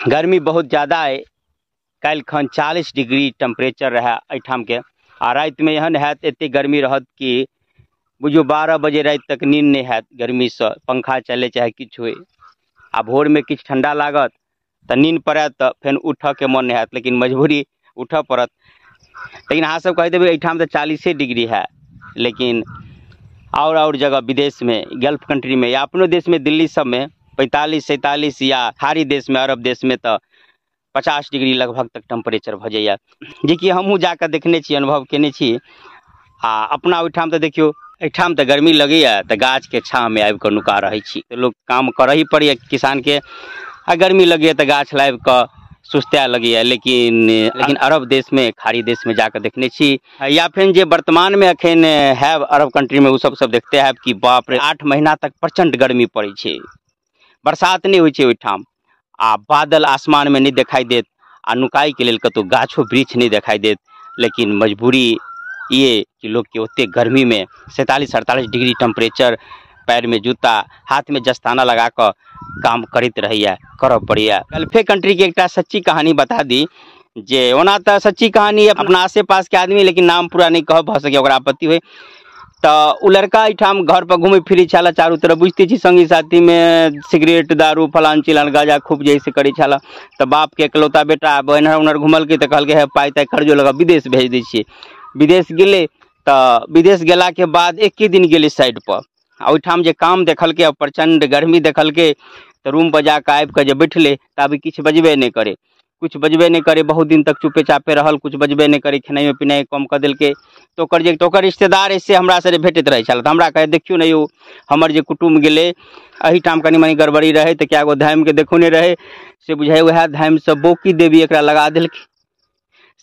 गर्मी बहुत ज़्यादा है। कल खन 40 डिग्री टेम्परेचर रहा एठाम के। आ रात में एहन हैत एते गर्मी रहत कि बुझो 12 बजे रात तक नींद नहीं हैत गर्मी से, पंखा चले चाहे किछु होय। आ भोर में किछु ठंडा लागत तो नींद पड़त तो फिर उठ के मन नहीं हैत, लेकिन मजबूरी उठ पड़त। लेकिन अहाँ सब कह देबै एठाम तो 40 डिग्री है, लेकिन और जगह विदेश में, गल्फ कंट्री में या अपनो देश में दिल्ली सब में 45-47 या खाड़ी देश में, अरब देश में तो 50 डिग्री लगभग तक टेम्परेचर भ जाइए, जेकि हमहूँ जाकर देखने छी, अनुभव केने छी। आ अपना ओहिठाम तो देखियो, एठाम तो गर्मी लगैए तो गाछ के छाँव में आबि कऽ नुका रहै छी। तो लोग काम करऽ ही पड़ैए किसान के। आ गर्मी लगैए तो गाछ लाबि कऽ सुस्ते लगैए। लेकिन अरब देश में, खाड़ी देश में जाकर देखने छी, या फिर जे वर्तमान में अखन है अरब कंट्री में, उ सब देखते हैं कि बाप रे 8 महीना तक प्रचंड गर्मी पड़ै छै, बरसात नहीं होइ छै ओहिठाम। आ बादल आसमान में नहीं दिखाई देत, आ नुकाई के लेल कतौ गाछो वृक्ष नहीं दिखाई देत। लेकिन मजबूरी ये कि लोग के ओते गर्मी में 47-48 डिग्री टेम्परेचर, पैर में जूता, हाथ में दस्ताना लगा कर काम करते रहिए, करऽ पड़ैए। गल्फे कंट्री के एक सच्ची कहानी बता दी, जे ओना तो सच्ची कहानी अपना आसे पास के आदमी, लेकिन नाम पूरा नहीं कह भ सके, ओकरा आपत्ति हुए। तो उ लड़का एठाम घर पर घूमे फिरे छला चारू तरफ, बुझते छी संगी साथी में सिगरेट, दारू, फलान चिलान, गाजा खूब जैसे करे छला। तो बाप के एकलौता बेटा एनहर उनहर घूमल के तो कहल है पाई ताई कर्जो लगा विदेश भेज दै छियै। विदेश गेले तो विदेश गेला के बाद एके दिन गेले साइड पर, ओहिठाम जे काम देखल के, प्रचंड गर्मी देखल के, तो रूम पर जाकर आबि के जब बैठले तो अभी कुछ बजबे नहीं करे, कुछ बजबे नहीं करे। बहुत दिन तक चुपे चापे रहल, कुछ बजबे नहीं करे, खेनाइयो पिनाइ कम कर देलके। तो ओकर रिश्तेदार ऐसे हमरा से भेटैत रहे छल, तो हमरा कहे देखियो नहीं यौ, हमर जे कुटुम्ब गेले एहिठाम कनी मनी गड़बड़ी रहे, तो क्या गो धाम के देखौने रहे, से बुझाइ वएह धाम से बोकी देवी एकरा लगा देलके,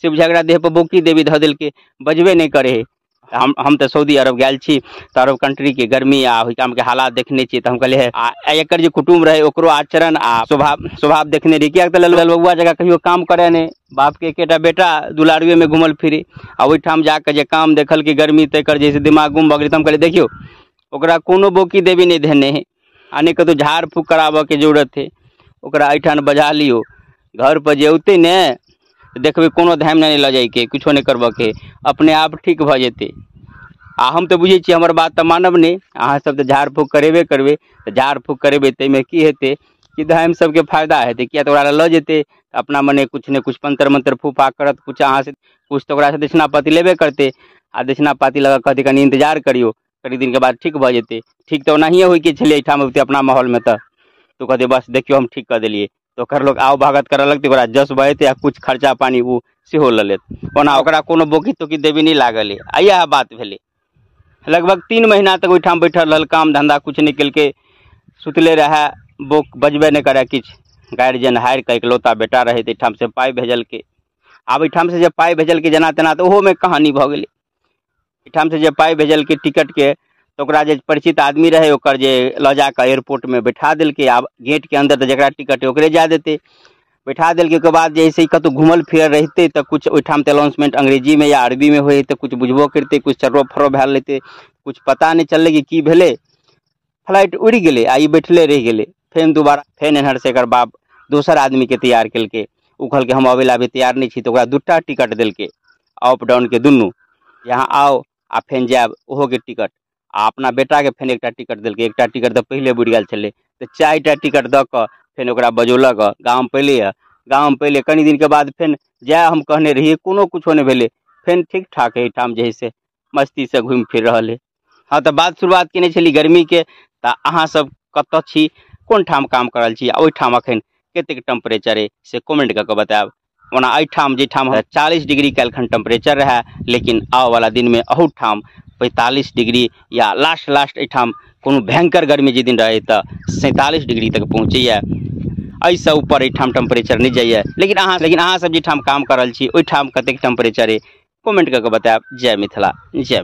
से बुझाइ एकरा देह पर बोकी देवी धऽ देलके, बजबे नहीं करे। हम तो सऊदी अरब गेल छी, तो अरब कंट्री के गर्मी आ ओहिठाम के हालात देखने छी। तो हम कहले एकर जे कुटुम्ब रहे ओकरो आचरण आ स्वभाव देखने रही। किया ललबुआ जगह कहियो काम करे नहीं, बाप के एकेटा बेटा दुलारुए में घूमल फिरे, आ ओहिठाम जाकर जे काम देखल के गर्मी, तेकर जैसे दिमाग गुम भ गेलै। तो हम कहले देखियो, ओकरा कोनो बोकी देवी नहीं देने है, आने कतौ झाड़ फूक कराबऽ के जरूरत है, ओकरा एहिठाम बजा लियो। घर पर जे औते ने देखबे कोनो धाम नहीं लऽ जाय के, कुछो नहीं करबऽ के, अपने आप ठीक भ जेतै। आ हम तो बुझे छी हमर बात तो मानब नहीं, अहाँ सब तो झाड़ फूक करेबे करबे, तो झाड़ फूक करेबे तैमे की हेतै कि धाम सबके फायदा हेतै। किया तो ओकरा लऽ जेतै, अपना मने कुछ ने कुछ पंतर मंतर फूफा करत, कुछ अहाँ से कुछ तो ओकरा से दक्षिणा पाती लेबे करते। आ दक्षिणा पाती लगा कहते कनी इंतजार करियो, कनी दिन के बाद ठीक भ जेतै। ठीक तो ओनाहिए होइ के छलै एहिठाम अपना माहौल में। तो कहते बस देखियो हम ठीक कर देलिए, तो ओकर लोग आओ भागत करऽ लगतै, ओकरा जस बहेतै आ कुछ खर्चा पानी उ सेहो लऽ लेत। ओना ओकरा कोनो बोकी तोकी देवी नहीं लागल है। आ इएह बात भेलै। लगभग 3 महीना तक ओहिठाम बैठल रहल, काम धंधा कुछ नहीं केलकै, सुतले रहे, बोक बजबे नहीं करे किछ। गार्जियन हारि के एकलौता बेटा रहे, एहिठाम से पाई भेजल के। आब एहिठाम से जे पाई भेजल के जेना तेना, तो ओहो में कहानी भ गेलै। एहिठाम से जे पाई भेजल के टिकट के, तो ओकरा जे परिचित आदमी रहे ओकर जे लऽ जाकर एयरपोर्ट में बैठा देलकै। आब गेट के अंदर तो जकरा टिकट है ओकरे जा देते, बैठा देलकै। के बाद जैसे ही कतौ घूमल फिरल रहते, तो कुछ ओहिठाम तो अनाउंसमेंट अंग्रेजी में या अरबी में होय, तो कुछ बुझबो करते, कुछ चर्रो फर्रो भए लेते, कुछ पता नहीं चलले कि की भेले। फ्लाइट उड़ि गेलै, आ ई बैठले रहि गेलै। फेर दोबारा फेर एनहर से एकर बाप दोसर आदमी के तैयार केलकै। उ कहलकै हम अबै ला अभी तैयार नहीं छी, तो ओकरा 2टा टिकट देलकै, अप डाउन के दुनू, यहाँ आओ आ फेन जायब, ओहो के टिकट। आ अपना बेटा के फेन एकटा टिकट देलकै, एकटा टिकट तो पहले बुड़ि गेल छलै, तो 4टा टिकट दऽ कऽ फेन ओकरा बजौलक गाँव में पहले। कनी दिन के बाद फेन जाए हम कहने रहिए, कोनो कुछो नहीं भेलै। फेन ठीक ठाक है एहिठाम जे है से मस्ती से घूमि फिर रहल है। हाँ, तो बात शुरुआत केने छली गर्मी के। तो अहाँ सब कतऽ छी, कोन ठाम काम कर रहल छी, आ ओहिठाम अखन कतेक टेम्परेचर है से कमेंट कऽ के बतायब। ओना एहिठाम जेठाम 40 डिग्री काल्हिखन टेम्परेचर रहे, लेकिन आबऽ वाला दिन में अहूठाम 45 डिग्री या लास्ट एहिठाम कोनो भयंकर गर्मी जे दिन रहे तो 47 डिग्री तक पहुँचैया। एहिसँ ऊपर एहिठाम टेम्परेचर नहीं जाइए। लेकिन अहाँ सब जेठाम काम कर रहल छी ओहिठाम कतेक टेम्परेचर है कमेंट कऽ के बतायब। जय मिथिला, जय मैथिली।